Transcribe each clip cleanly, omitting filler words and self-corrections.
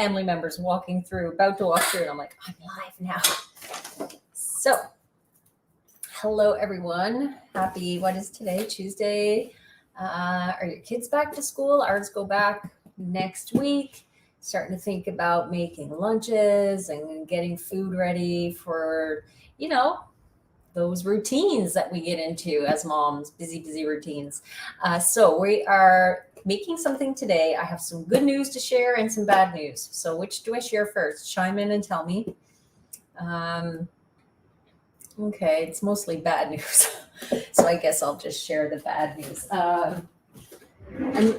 family members walking through, about to walk through, and I'm like, I'm live now. So, hello everyone. Happy, what is today? Tuesday. Are your kids back to school? Ours go back next week. Starting to think about making lunches and getting food ready for, those routines that we get into as moms, busy routines. So we are making something today. I have some good news to share and some bad news. So which do I share first? Chime in and tell me. Okay, it's mostly bad news. So I guess I'll just share the bad news. I'm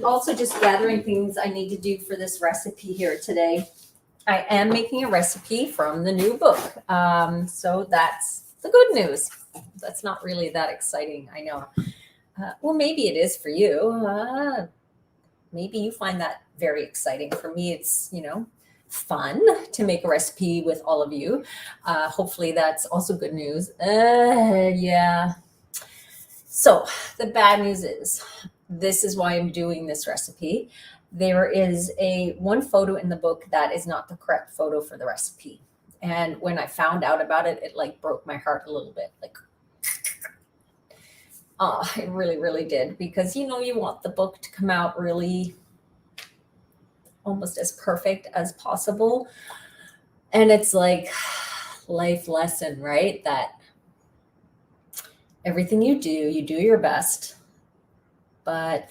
also just gathering things I need to do for this recipe here today. I am making a recipe from the new book. So that's the good news. That's not really that exciting, I know. Well, maybe it is for you. Maybe you find that very exciting. For me, it's, fun to make a recipe with all of you. Hopefully that's also good news. Yeah. So the bad news is, this is why I'm doing this recipe. There is one photo in the book that is not the correct photo for the recipe. And when I found out about it, it broke my heart a little bit. It really, really did. Because, you want the book to come out really almost as perfect as possible. And it's like life lesson, right? That everything you do your best, but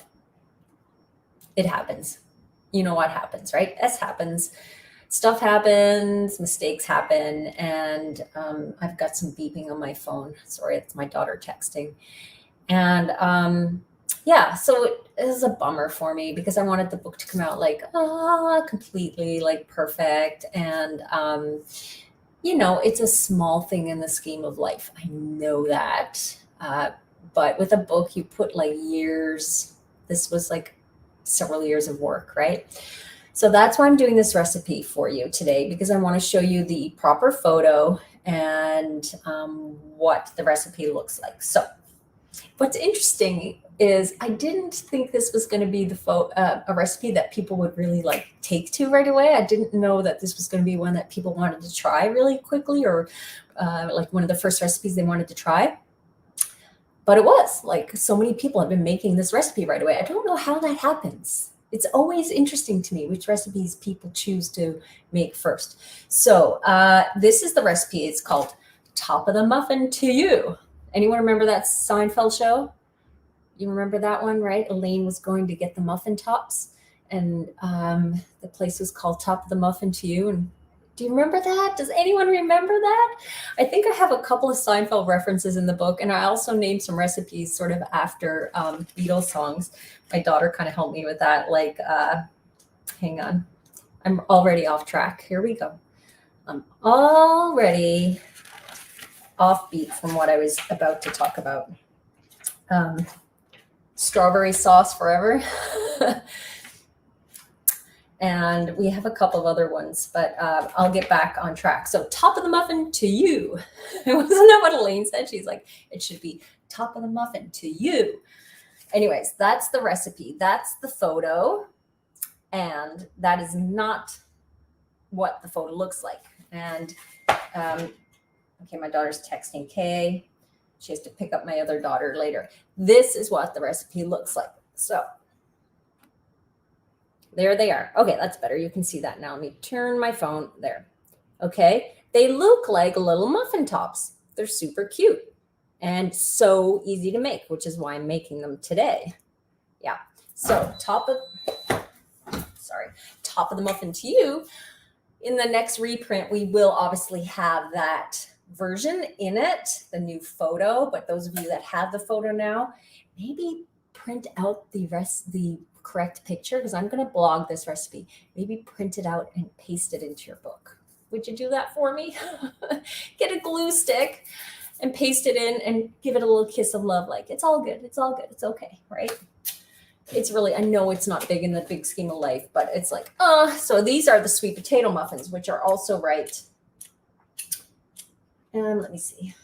it happens. You know what happens, right? S happens. Stuff happens, mistakes happen, and I've got some beeping on my phone. Sorry, it's my daughter texting. And so it is a bummer for me because I wanted the book to come out completely perfect. And, it's a small thing in the scheme of life. I know that. But with a book, you put years. This was several years of work, right? So that's why I'm doing this recipe for you today, because I want to show you the proper photo and what the recipe looks like. So what's interesting is I didn't think this was going to be a recipe that people would really take to right away. I didn't know that this was going to be one that people wanted to try really quickly, or one of the first recipes they wanted to try. But it was so many people have been making this recipe right away. I don't know how that happens. It's always interesting to me which recipes people choose to make first. So this is the recipe. It's called Top of the Muffin to You. Anyone remember that Seinfeld show? You remember that one, right? Elaine was going to get the muffin tops, and the place was called Top of the Muffin to You. And do you remember that? Does anyone remember that? I think I have a couple of Seinfeld references in the book, and I also named some recipes sort of after Beatles songs. My daughter kind of helped me with that. Hang on. I'm already off track. Here we go. I'm already offbeat from what I was about to talk about. Strawberry sauce forever. And we have a couple of other ones, but I'll get back on track. So Top of the Muffin to You. Wasn't that what Elaine said? She's like, it should be Top of the Muffin to You. Anyways, that's the recipe. That's the photo. And that is not what the photo looks like. And okay, my daughter's texting Kay. She has to pick up my other daughter later. This is what the recipe looks like. So there they are. Okay, that's better. You can see that now. Let me turn my phone there. Okay, they look like little muffin tops. They're super cute and so easy to make, which is why I'm making them today. Yeah. So Top of the Muffin to You. In the next reprint, we will obviously have that version in it, the new photo. But those of you that have the photo now, maybe print out the correct picture, because I'm going to blog this recipe. Maybe print it out and paste it into your book. Would you do that for me? Get a glue stick and paste it in and give it a little kiss of love. It's all good. It's all good. It's okay, right? It's really, I know it's not big in the big scheme of life, but it's so these are the sweet potato muffins, which are also right. And let me see.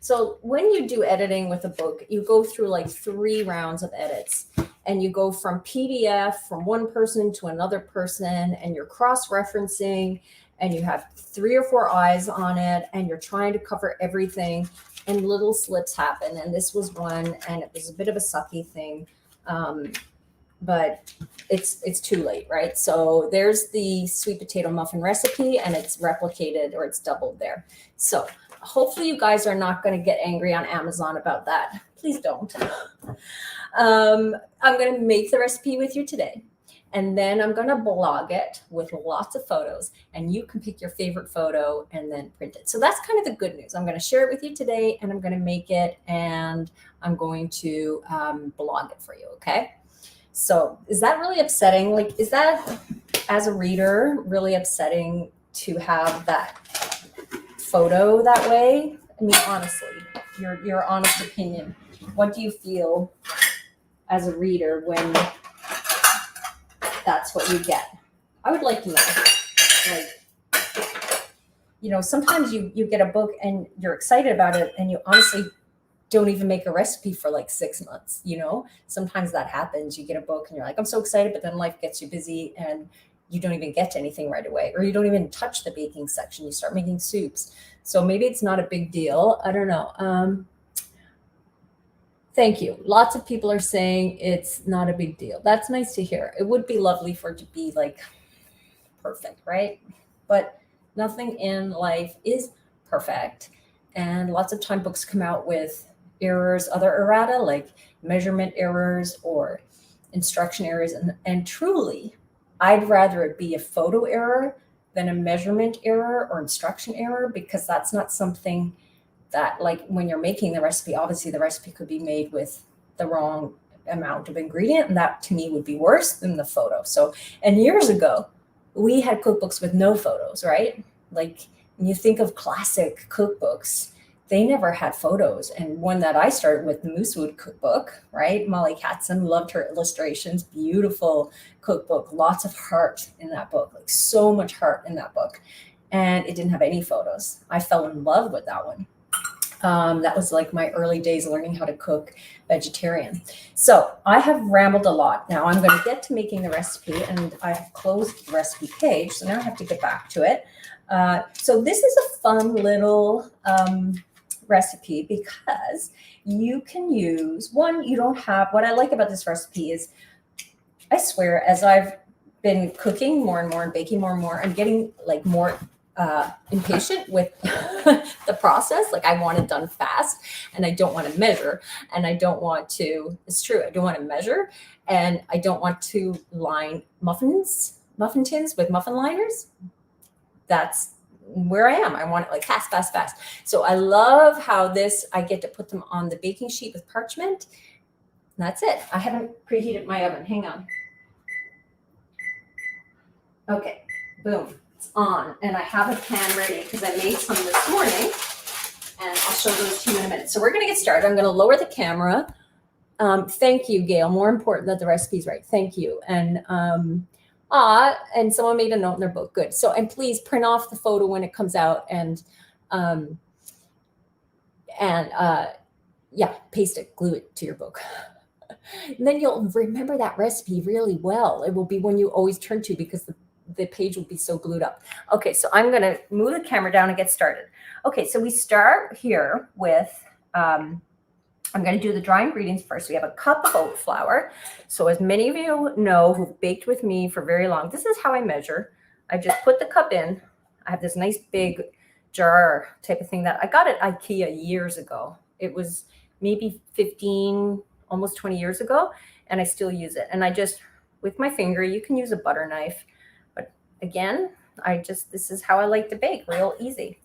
So when you do editing with a book, you go through 3 rounds of edits. and you go from PDF from one person to another person, and you're cross-referencing, and you have 3 or 4 eyes on it, and you're trying to cover everything, and little slips happen. And this was one, and it was a bit of a sucky thing. But it's too late, right? So there's the sweet potato muffin recipe, and it's replicated, or it's doubled there. So hopefully you guys are not going to get angry on Amazon about that. Please don't. I'm going to make the recipe with you today, and then I'm going to blog it with lots of photos, and you can pick your favorite photo and then print it. So that's kind of the good news. I'm going to share it with you today, and I'm going to make it, and I'm going to blog it for you. Okay. So is that really upsetting? Like, is that, as a reader, really upsetting to have that photo that way? I mean, honestly, your honest opinion. What do you feel as a reader when that's what you get? I would like to know. Like, sometimes you get a book and you're excited about it, and you honestly don't even make a recipe for like 6 months. Sometimes that happens. You get a book and you're like, I'm so excited, but then life gets you busy and you don't even get to anything right away, or you don't even touch the baking section. You start making soups. So maybe it's not a big deal. I don't know. Thank you. Lots of people are saying it's not a big deal. That's nice to hear. It would be lovely for it to be like perfect, right? But nothing in life is perfect. And lots of time books come out with errors, other errata, like measurement errors or instruction errors. And truly, I'd rather it be a photo error than a measurement error or instruction error, because that's not something that, like, when you're making the recipe, obviously the recipe could be made with the wrong amount of ingredient, and that to me would be worse than the photo. So, and years ago, we had cookbooks with no photos, right? Like, when you think of classic cookbooks, they never had photos. And one that I started with, the Moosewood cookbook, right? Molly Katzen, loved her illustrations, beautiful cookbook, lots of heart in that book, like so much heart in that book. And it didn't have any photos. I fell in love with that one. That was like my early days learning how to cook vegetarian. So I have rambled a lot. Now I'm going to get to making the recipe, and I have closed the recipe page. So now I have to get back to it. So this is a fun little recipe, because you can use one. You don't have, what I like about this recipe is, I swear, as I've been cooking more and more and baking more and more, I'm getting like more impatient with the process. Like, I want it done fast, and I don't want to measure, and I don't want to, it's true, I don't want to measure, and I don't want to line muffin tins with muffin liners. That's where I am. I want it like fast, fast, fast. So I love how I get to put them on the baking sheet with parchment. And that's it. I haven't preheated my oven. Hang on. Okay, boom, it's on. And I have a pan ready because I made some this morning, and I'll show those to you in a minute. So we're going to get started. I'm going to lower the camera. Thank you, Gail. More important that the recipe's right. Thank you. And someone made a note in their book. Good. So, and please print off the photo when it comes out, and paste it, glue it to your book. And then you'll remember that recipe really well. It will be one you always turn to, because the page will be so glued up. Okay, so I'm going to move the camera down and get started. Okay, so we start here with, I'm going to do the dry ingredients first. We have a cup of oat flour. So as many of you know who've baked with me for very long, this is how I measure. I just put the cup in. I have this nice big jar type of thing that I got at IKEA years ago. It was maybe 15, almost 20 years ago, and I still use it. And I just, with my finger, you can use a butter knife. But again, this is how I like to bake, real easy.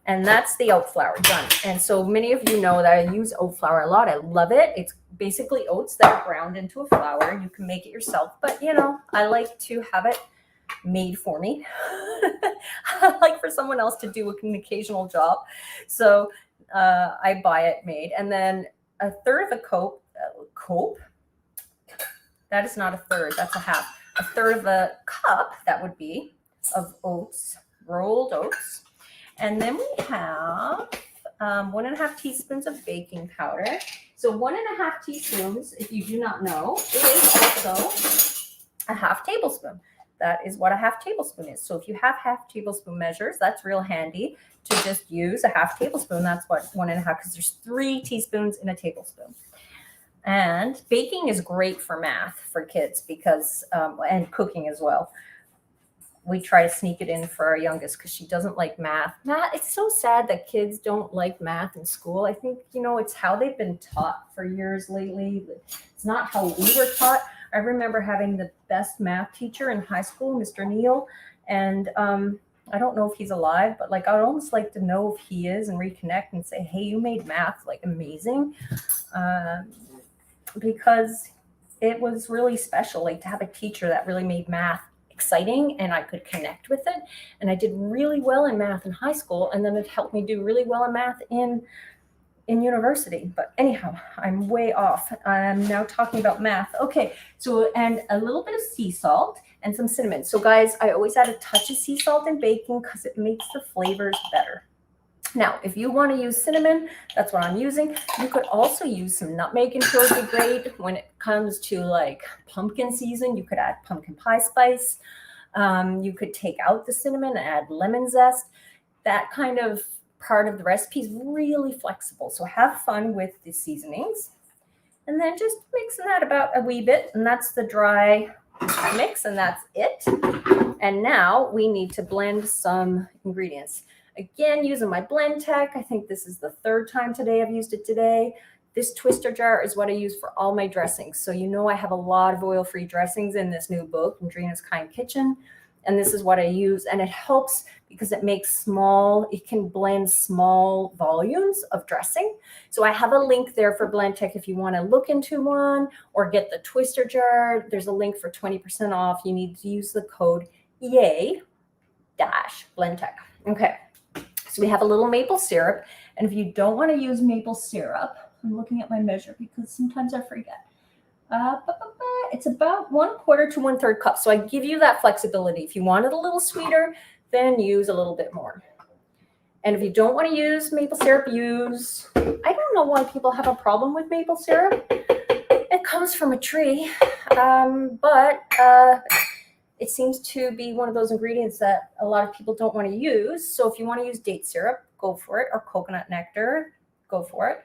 And that's the oat flour done. And so many of you know that I use oat flour a lot. I love it. It's basically oats that are ground into a flour. You can make it yourself, but I like to have it made for me. I like for someone else to do an occasional job. So I buy it made. And then a third of a cope, that is not a third, that's a half. A third of a cup, that would be, of oats, rolled oats. And then we have 1.5 teaspoons of baking powder. So 1.5 teaspoons, if you do not know, is also a half tablespoon. That is what a half tablespoon is. So if you have half tablespoon measures, that's real handy to just use a half tablespoon. That's what 1.5, because there's 3 teaspoons in a tablespoon. And baking is great for math for kids because, and cooking as well. We try to sneak it in for our youngest because she doesn't like math. It's so sad that kids don't like math in school. I think, it's how they've been taught for years lately. It's not how we were taught. I remember having the best math teacher in high school, Mr. Neal, and I don't know if he's alive, but I'd almost like to know if he is and reconnect and say, hey, you made math amazing, because it was really special, to have a teacher that really made math exciting and I could connect with it. And I did really well in math in high school, and then it helped me do really well in math in university. But anyhow, I'm way off. I'm now talking about math. Okay, so, and a little bit of sea salt and some cinnamon. So guys, I always add a touch of sea salt in baking because it makes the flavors better. Now, if you want to use cinnamon, that's what I'm using. You could also use some nutmeg, and it would be great when it comes to pumpkin season. You could add pumpkin pie spice. You could take out the cinnamon and add lemon zest. That kind of part of the recipe is really flexible. So have fun with the seasonings. And then just mixing that about a wee bit. And that's the dry mix, and that's it. And now we need to blend some ingredients. Again, using my blend tech. I think this is the 3rd time today I've used it today. This twister jar is what I use for all my dressings. So I have a lot of oil-free dressings in this new book, Andrina's Kind Kitchen. And this is what I use. And it helps because it can blend small volumes of dressing. So I have a link there for blend tech if you want to look into one or get the twister jar. There's a link for 20% off. You need to use the code EA-BlendTech. Okay. So we have a little maple syrup. And if you don't want to use maple syrup, I'm looking at my measure because sometimes I forget. It's about 1/4 to 1/3 cup. So I give you that flexibility. If you want it a little sweeter, then use a little bit more. And if you don't want to use maple syrup, I don't know why people have a problem with maple syrup. It comes from a tree, but it seems to be one of those ingredients that a lot of people don't want to use. So if you want to use date syrup, go for it, or coconut nectar, go for it.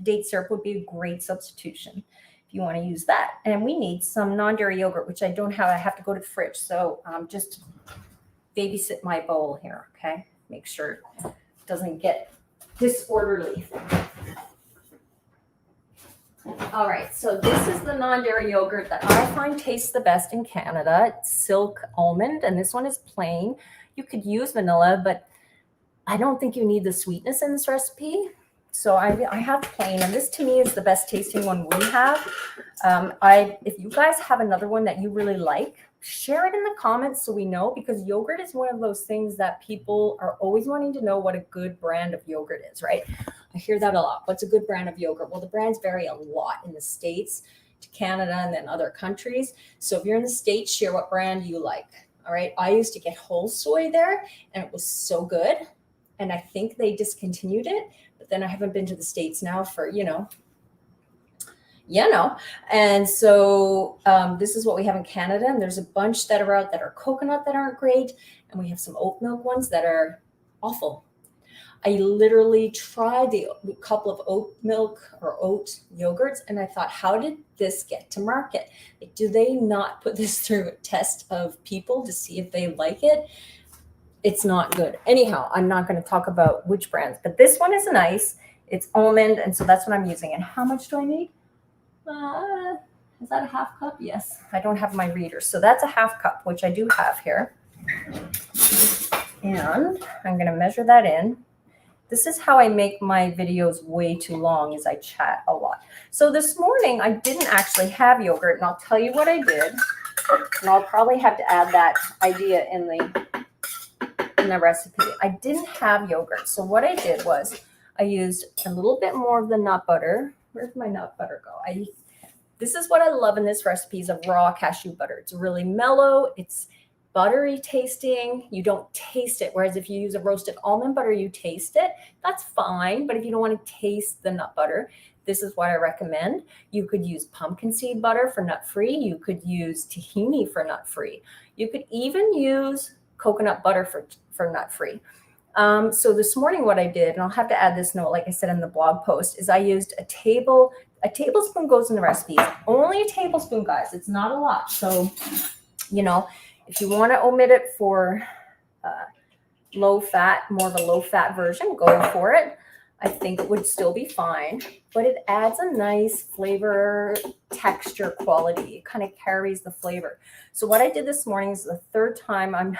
Date syrup would be a great substitution if you want to use that. And we need some non-dairy yogurt, which I don't have. I have to go to the fridge. So just babysit my bowl here, okay? Make sure it doesn't get disorderly. All right, so this is the non-dairy yogurt that I find tastes the best in Canada. It's silk almond, and this one is plain. You could use vanilla, but I don't think you need the sweetness in this recipe. So I have plain, and this to me is the best tasting one we have. If you guys have another one that you really like, share it in the comments so we know, because yogurt is one of those things that people are always wanting to know what a good brand of yogurt is, right? I hear that a lot. What's a good brand of yogurt? Well, the brands vary a lot in the States to Canada and then other countries. So if you're in the States, share what brand you like. All right. I used to get whole soy there, and it was so good. And I think they discontinued it, but then I haven't been to the States now for, and so this is what we have in Canada. And there's a bunch that are out that are coconut that aren't great. And we have some oat milk ones that are awful. I literally tried a couple of oat milk or oat yogurts, and I thought, how did this get to market? Do they not put this through a test of people to see if they like it? It's not good. Anyhow, I'm not going to talk about which brands, but this one is nice. It's almond, and so that's what I'm using. And how much do I need? Is that a half cup? Yes. I don't have my reader. So that's a half cup, which I do have here. And I'm going to measure that in. This is how I make my videos way too long, is I chat a lot. So this morning I didn't actually have yogurt, and I'll tell you what I did. And I'll probably have to add that idea in the recipe. I didn't have yogurt. So what I did was I used a little bit more of the nut butter. Where'd my nut butter go? This is what I love in this recipe, is a raw cashew butter. It's really mellow. It's buttery tasting. You don't taste it. Whereas if you use a roasted almond butter, you taste it. That's fine. But if you don't want to taste the nut butter, this is what I recommend. You could use pumpkin seed butter for nut-free. You could use tahini for nut-free. You could even use coconut butter for nut-free. So this morning what I did, and I'll have to add this note, like I said in the blog post, is I used a tablespoon goes in the recipe. Only a tablespoon, guys. It's not a lot. So, you know, if you want to omit it for low fat, more of a low fat version, go for it. I think it would still be fine, but it adds a nice flavor, texture, quality. It kind of carries the flavor. So what I did this morning is the third time I'm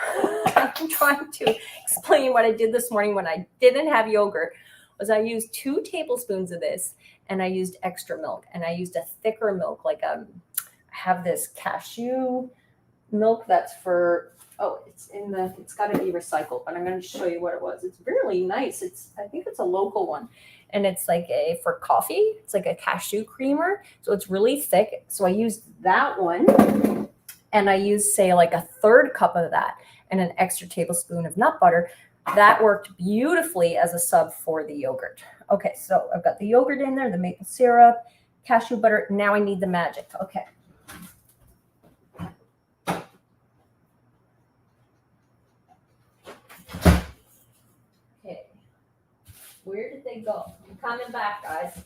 trying to explain what I did this morning when I didn't have yogurt, was I used 2 tablespoons of this, and I used extra milk, and I used a thicker milk. Like I have this cashew milk that's for, it's got to be recycled, but I'm going to show you what it was. It's really nice. I think it's a local one, and it's like for coffee. It's like a cashew creamer, so it's really thick. So I used that one, and I used, say, like a 1/3 cup of that, and an extra tablespoon of nut butter. That worked beautifully as a sub for the yogurt. Okay, so I've got the yogurt in there, the maple syrup, cashew butter. Now I need the magic. Okay. Where did they go? I'm coming back, guys.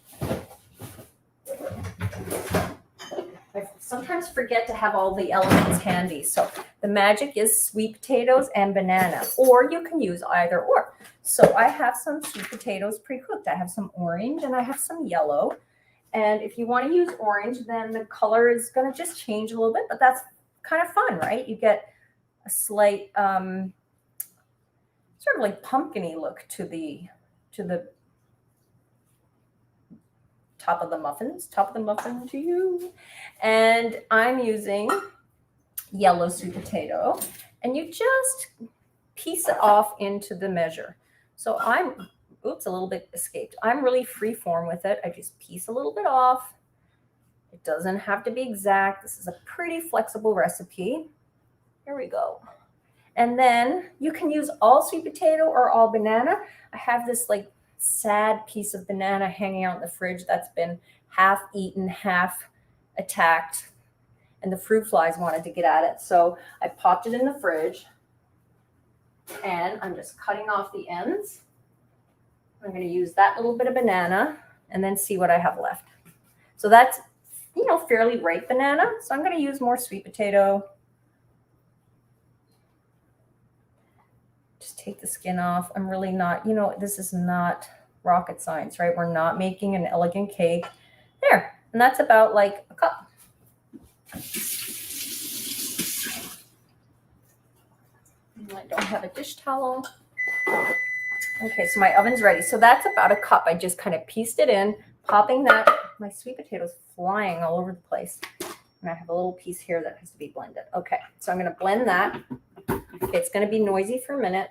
I sometimes forget to have all the elements handy. So the magic is sweet potatoes and banana, or you can use either or. So I have some sweet potatoes pre-cooked. I have some orange and I have some yellow. And if you want to use orange, then the color is going to just change a little bit, but that's kind of fun, right? You get a slight sort of like pumpkin-y look to the top of the muffin to you. And I'm using yellow sweet potato, and you just piece it off into the measure. So a little bit escaped. I'm really free form with it. I just piece a little bit off. It doesn't have to be exact. This is a pretty flexible recipe. Here we go. And then you can use all sweet potato or all banana. I have this like sad piece of banana hanging out in the fridge that's been half eaten, half attacked, and the fruit flies wanted to get at it. So I popped it in the fridge, and I'm just cutting off the ends. I'm going to use that little bit of banana and then see what I have left. So that's, fairly ripe banana. So I'm going to use more sweet potato. Just take the skin off. I'm really not, this is not rocket science, right? We're not making an elegant cake. There. And that's about like a cup. And I don't have a dish towel. Okay, so my oven's ready. So that's about a cup. I just kind of pieced it in, popping that. My sweet potatoes flying all over the place. And I have a little piece here that has to be blended. Okay, so I'm going to blend that. It's going to be noisy for a minute.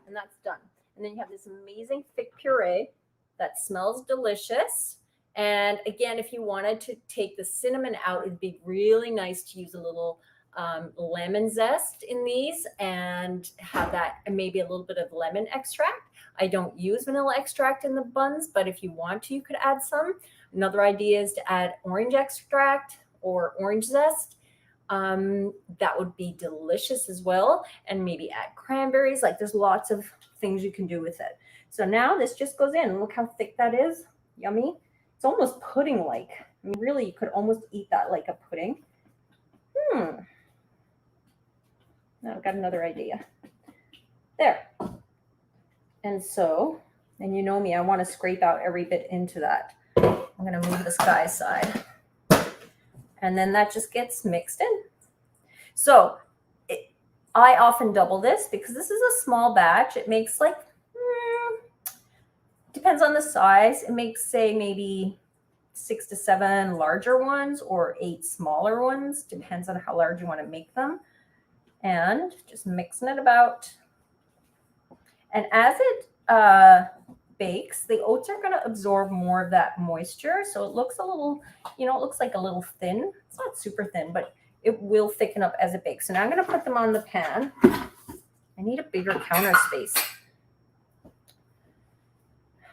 And that's done. And then you have this amazing thick puree that smells delicious. And again, if you wanted to take the cinnamon out, it'd be really nice to use a little lemon zest in these and have that, and maybe a little bit of lemon extract. I don't use vanilla extract in the buns, but if you want to, you could add some. Another idea is to add orange extract or orange zest. That would be delicious as well. And maybe add cranberries. Like there's lots of things you can do with it. So now this just goes in. Look how thick that is. Yummy. It's almost pudding-like. I mean, really, you could almost eat that like a pudding. Now I've got another idea. There. And so, and you know me, I want to scrape out every bit into that. I'm going to move this guy aside. And then that just gets mixed in. So I often double this because this is a small batch. It makes like, depends on the size. It makes, say, maybe 6 to 7 larger ones or 8 smaller ones. Depends on how large you want to make them. And just mixing it about. And as it bakes, the oats are going to absorb more of that moisture. So it looks a little, it looks like a little thin. It's not super thin, but it will thicken up as it bakes. So now I'm going to put them on the pan. I need a bigger counter space.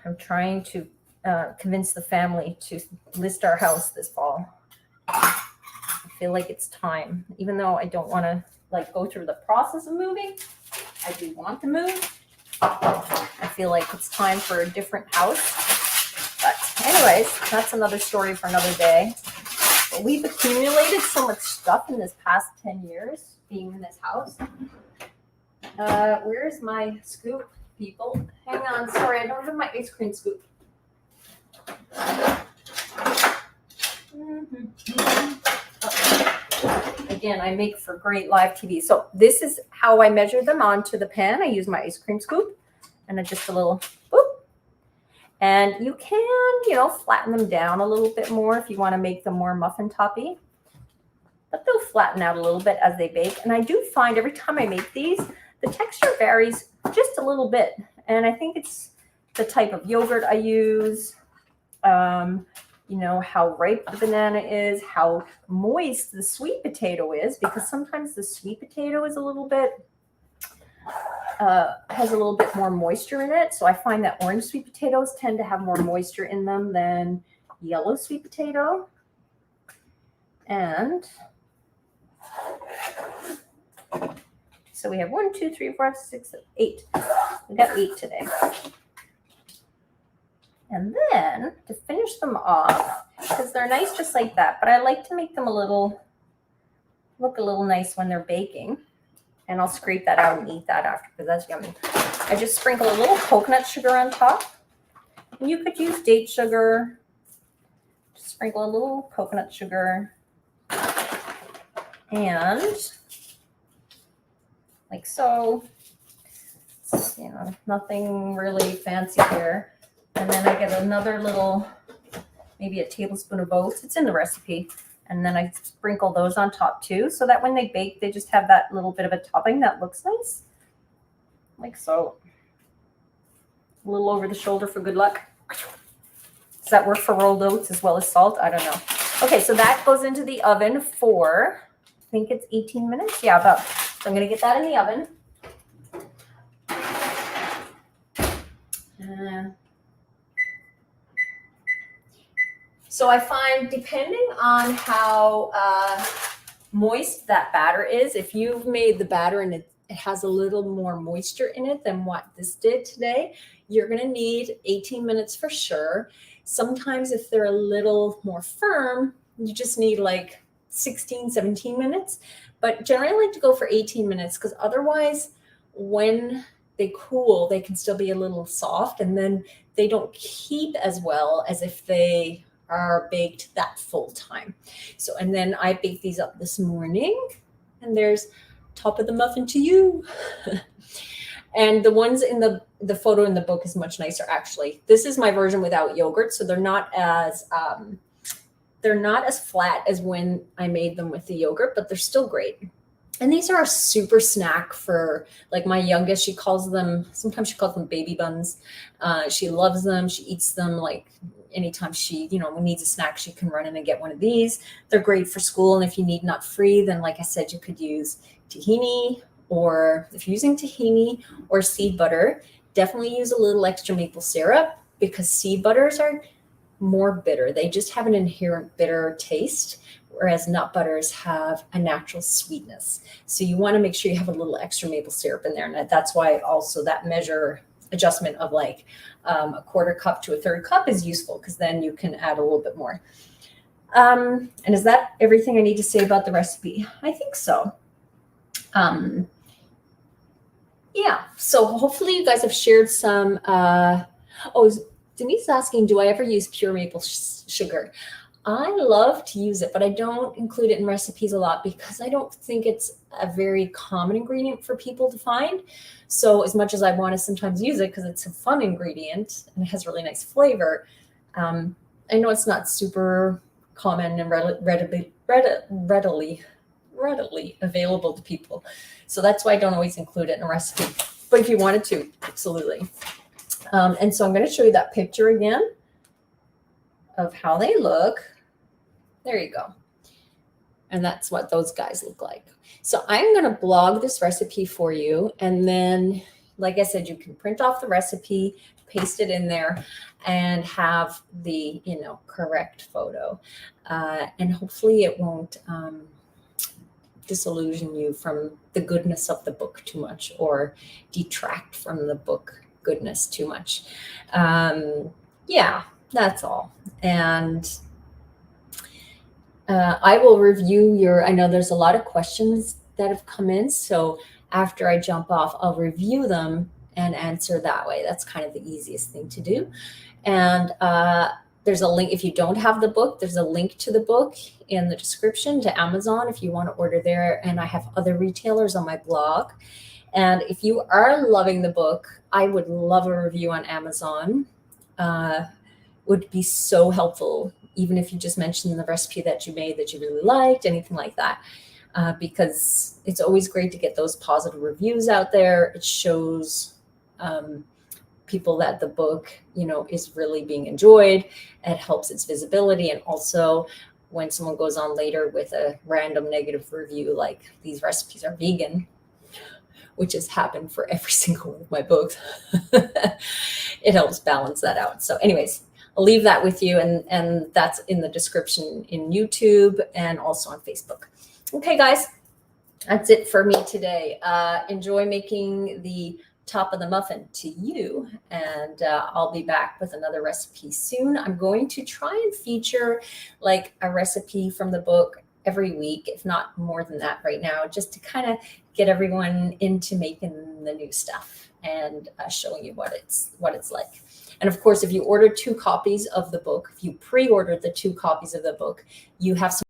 I'm trying to convince the family to list our house this fall. I feel like it's time, even though I don't want to like go through the process of moving. I do want to move. I feel like it's time for a different house. But anyways, that's another story for another day. But we've accumulated so much stuff in this past 10 years being in this house. Where's my scoop, people? Hang on, sorry, I don't have my ice cream scoop. Again, I make for great live TV. So this is how I measure them onto the pan. I use my ice cream scoop and just a little boop. And you can, flatten them down a little bit more if you want to make them more muffin toppy. But they'll flatten out a little bit as they bake. And I do find every time I make these, the texture varies just a little bit. And I think it's the type of yogurt I use, how ripe the banana is, how moist the sweet potato is, because sometimes the sweet potato is a little bit, has a little bit more moisture in it. So I find that orange sweet potatoes tend to have more moisture in them than yellow sweet potato. And so we have 1, 2, 3, 4, 5, 6, 7, 8. We got 8 today. And then to finish them off, because they're nice just like that, but I like to make them look a little nice when they're baking. And I'll scrape that out and eat that after because that's yummy. I just sprinkle a little coconut sugar on top. And you could use date sugar. Just sprinkle a little coconut sugar. And like so. It's, nothing really fancy here. And then I get another little, maybe a tablespoon of oats. It's in the recipe. And then I sprinkle those on top too, so that when they bake, they just have that little bit of a topping that looks nice. Like so. A little over the shoulder for good luck. Does that work for rolled oats as well as salt? I don't know. Okay, so that goes into the oven for, I think it's 18 minutes. Yeah, about. So I'm going to get that in the oven. So I find depending on how moist that batter is, if you've made the batter and it has a little more moisture in it than what this did today, you're going to need 18 minutes for sure. Sometimes if they're a little more firm, you just need like 16, 17 minutes. But generally I like to go for 18 minutes because otherwise when they cool, they can still be a little soft and then they don't keep as well as if they are baked that full time. So, and then I baked these up this morning and there's top of the muffin to you. And the ones in the photo in the book is much nicer actually. This is my version without yogurt. So they're not as flat as when I made them with the yogurt, but they're still great. And these are a super snack for like my youngest, sometimes she calls them baby buns. She loves them. She eats them like anytime she, needs a snack, she can run in and get one of these. They're great for school. And if you need nut free, then like I said, you could use tahini, or if you're using tahini or seed butter, definitely use a little extra maple syrup because seed butters are more bitter. They just have an inherent bitter taste, whereas nut butters have a natural sweetness. So you want to make sure you have a little extra maple syrup in there. And that's why also that measure adjustment of like a quarter cup to a third cup is useful because then you can add a little bit more. And is that everything I need to say about the recipe? I think so. Yeah, so hopefully you guys have shared some, Denise is asking, do I ever use pure maple sugar? I love to use it, but I don't include it in recipes a lot because I don't think it's a very common ingredient for people to find. So as much as I want to sometimes use it because it's a fun ingredient and it has really nice flavor, I know it's not super common and readily available to people. So that's why I don't always include it in a recipe. But if you wanted to, absolutely. And so I'm going to show you that picture again of how they look. There you go. And that's what those guys look like. So I'm going to blog this recipe for you. And then, like I said, you can print off the recipe, paste it in there, and have the, correct photo. And hopefully it won't disillusion you from the goodness of the book too much, or detract from the book goodness too much. Yeah, that's all. And I will review I know there's a lot of questions that have come in. So after I jump off, I'll review them and answer that way. That's kind of the easiest thing to do. And there's a link. If you don't have the book, there's a link to the book in the description to Amazon if you want to order there. And I have other retailers on my blog. And if you are loving the book, I would love a review on Amazon. Would be so helpful, even if you just mentioned the recipe that you made that you really liked, anything like that, because it's always great to get those positive reviews out there. It shows people that the book, is really being enjoyed. It helps its visibility. And also when someone goes on later with a random negative review, like these recipes are vegan, which has happened for every single one of my books, it helps balance that out. So anyways, I'll leave that with you, and that's in the description in YouTube and also on Facebook. Okay, guys, that's it for me today. Enjoy making the top of the muffin to you, and I'll be back with another recipe soon. I'm going to try and feature like a recipe from the book every week, if not more than that right now, just to kind of get everyone into making the new stuff and showing you what it's like. And of course, if you order 2 copies of the book, if you pre-ordered the 2 copies of the book, you have some